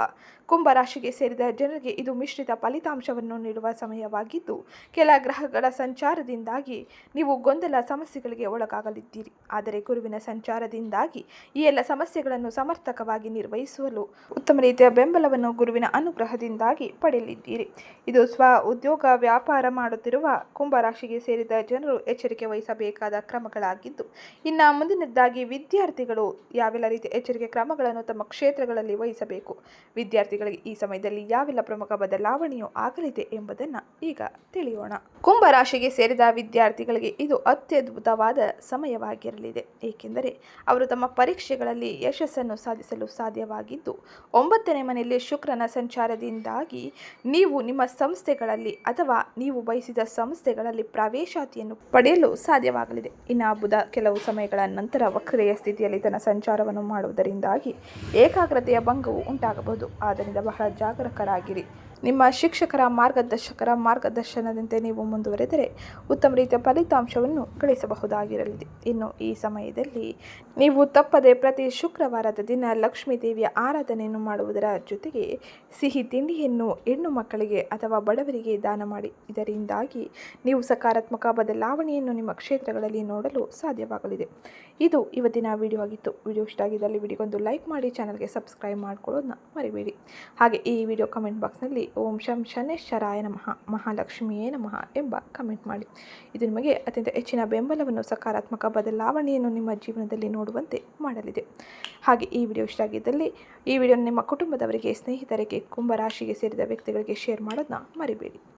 ಕುಂಭರಾಶಿಗೆ ಸೇರಿದ ಜನರಿಗೆ ಇದು ಮಿಶ್ರಿತ ಫಲಿತಾಂಶವನ್ನು ನೀಡುವ ಸಮಯವಾಗಿದ್ದು, ಕೆಲ ಗ್ರಹಗಳ ಸಂಚಾರದಿಂದಾಗಿ ನೀವು ಗೊಂದಲ ಸಮಸ್ಯೆಗಳಿಗೆ ಒಳಗಾಗಲಿದ್ದೀರಿ. ಆದರೆ ಗುರುವಿನ ಸಂಚಾರದಿಂದಾಗಿ ಈ ಎಲ್ಲ ಸಮಸ್ಯೆಗಳನ್ನು ಸಮರ್ಥಕವಾಗಿ ನಿರ್ವಹಿಸಲು ಉತ್ತಮ ರೀತಿಯ ಬೆಂಬಲವನ್ನು ಗುರುವಿನ ಅನುಗ್ರಹದಿಂದಾಗಿ ಪಡೆಯಲಿದ್ದೀರಿ. ಇದು ಸ್ವ ಉದ್ಯೋಗ, ವ್ಯಾಪಾರ ಮಾಡುತ್ತಿರುವ ಕುಂಭರಾಶಿಗೆ ಸೇರಿದ ಜನರು ಎಚ್ಚರಿಕೆ ವಹಿಸಬೇಕಾದ ಕ್ರಮಗಳಾಗಿದ್ದು, ಇನ್ನು ಮುಂದಿನದ್ದಾಗಿ ವಿದ್ಯಾರ್ಥಿಗಳು ಯಾವೆಲ್ಲ ರೀತಿಯ ಎಚ್ಚರಿಕೆ ಕ್ರಮಗಳನ್ನು ತಮ್ಮ ಕ್ಷೇತ್ರಗಳಲ್ಲಿ ವಹಿಸಬೇಕು, ವಿದ್ಯಾರ್ಥಿಗಳಿಗೆ ಈ ಸಮಯದಲ್ಲಿ ಯಾವೆಲ್ಲ ಪ್ರಮುಖ ಬದಲಾವಣೆಯು ಆಗಲಿದೆ ಎಂಬುದನ್ನು ಈಗ ತಿಳಿಯೋಣ. ಕುಂಭರಾಶಿಗೆ ಸೇರಿದ ವಿದ್ಯಾರ್ಥಿಗಳಿಗೆ ಇದು ಅತ್ಯದ್ಭುತವಾದ ಸಮಯವಾಗಿರಲಿದೆ. ಏಕೆಂದರೆ ಅವರು ತಮ್ಮ ಪರೀಕ್ಷೆಗಳಲ್ಲಿ ಯಶಸ್ಸನ್ನು ಸಾಧಿಸಲು ಸಾಧ್ಯವಾಗಿದ್ದು, 9ನೇ ಮನೆಯಲ್ಲಿ ಶುಕ್ರನ ಸಂಚಾರದಿಂದಾಗಿ ನೀವು ನಿಮ್ಮ ಸಂಸ್ಥೆಗಳಲ್ಲಿ ಅಥವಾ ನೀವು ಬಯಸಿದ ಸಂಸ್ಥೆಗಳಲ್ಲಿ ಪ್ರವೇಶಾತಿಯನ್ನು ಪಡೆಯಲು ಸಾಧ್ಯವಾಗಲಿದೆ. ಇನ್ನು ಬುಧ ಕೆಲವು ಸಮಯಗಳ ನಂತರ ವಕ್ರೆಯ ಸ್ಥಿತಿಯಲ್ಲಿ ತನ್ನ ಸಂಚಾರವನ್ನು ಮಾಡುವುದರಿಂದಾಗಿ ಏಕಾಗ್ರತೆಯ ಭಂಗವು ಉಂಟಾಗಬಹುದು. ಆದ್ದರಿಂದ ಬಹಳ ಜಾಗರೂಕರಾಗಿರಿ. ನಿಮ್ಮ ಶಿಕ್ಷಕರ ಮಾರ್ಗದರ್ಶನದಂತೆ ನೀವು ಮುಂದುವರೆದರೆ ಉತ್ತಮ ರೀತಿಯ ಫಲಿತಾಂಶವನ್ನು ಗಳಿಸಬಹುದಾಗಿರಲಿದೆ. ಇನ್ನು ಈ ಸಮಯದಲ್ಲಿ ನೀವು ತಪ್ಪದೆ ಪ್ರತಿ ಶುಕ್ರವಾರದ ದಿನ ಲಕ್ಷ್ಮೀ ದೇವಿಯ ಆರಾಧನೆಯನ್ನು ಮಾಡುವುದರ ಜೊತೆಗೆ ಸಿಹಿ ತಿಂಡಿಯನ್ನು ಹೆಣ್ಣು ಮಕ್ಕಳಿಗೆ ಅಥವಾ ಬಡವರಿಗೆ ದಾನ ಮಾಡಿ. ಇದರಿಂದಾಗಿ ನೀವು ಸಕಾರಾತ್ಮಕ ಬದಲಾವಣೆಯನ್ನು ನಿಮ್ಮ ಕ್ಷೇತ್ರಗಳಲ್ಲಿ ನೋಡಲು ಸಾಧ್ಯವಾಗಲಿದೆ. ಇದು ಇವತ್ತಿನ ವಿಡಿಯೋ ಆಗಿತ್ತು. ವಿಡಿಯೋ ಇಷ್ಟ ಆಗಿದ್ದಲ್ಲಿ ವಿಡಿಯೋಗೊಂದು ಲೈಕ್ ಮಾಡಿ, ಚಾನಲ್ಗೆ ಸಬ್ಸ್ಕ್ರೈಬ್ ಮಾಡ್ಕೊಳ್ಳೋದನ್ನ ಮರಿಬೇಡಿ. ಹಾಗೆ ಈ ವಿಡಿಯೋ ಕಮೆಂಟ್ ಬಾಕ್ಸ್ನಲ್ಲಿ ಓಂ ಶಂ ಶನೇಶ್ವರಾಯ ನಮಃ, ಮಹಾಲಕ್ಷ್ಮಿಯೇ ನಮಃ ಎಂಬ ಕಮೆಂಟ್ ಮಾಡಿ. ಇದು ನಿಮಗೆ ಅತ್ಯಂತ ಹೆಚ್ಚಿನ ಬೆಂಬಲವನ್ನು, ಸಕಾರಾತ್ಮಕ ಬದಲಾವಣೆಯನ್ನು ನಿಮ್ಮ ಜೀವನದಲ್ಲಿ ನೋಡುವಂತೆ ಮಾಡಲಿದೆ. ಹಾಗೆ ಈ ವಿಡಿಯೋ ಇಷ್ಟ ಆಗಿದ್ದಲ್ಲಿ ಈ ವಿಡಿಯೋ ನಿಮ್ಮ ಕುಟುಂಬದವರಿಗೆ, ಸ್ನೇಹಿತರಿಗೆ, ಕುಂಭರಾಶಿಗೆ ಸೇರಿದ ವ್ಯಕ್ತಿಗಳಿಗೆ ಶೇರ್ ಮಾಡೋದನ್ನ ಮರಿಬೇಡಿ.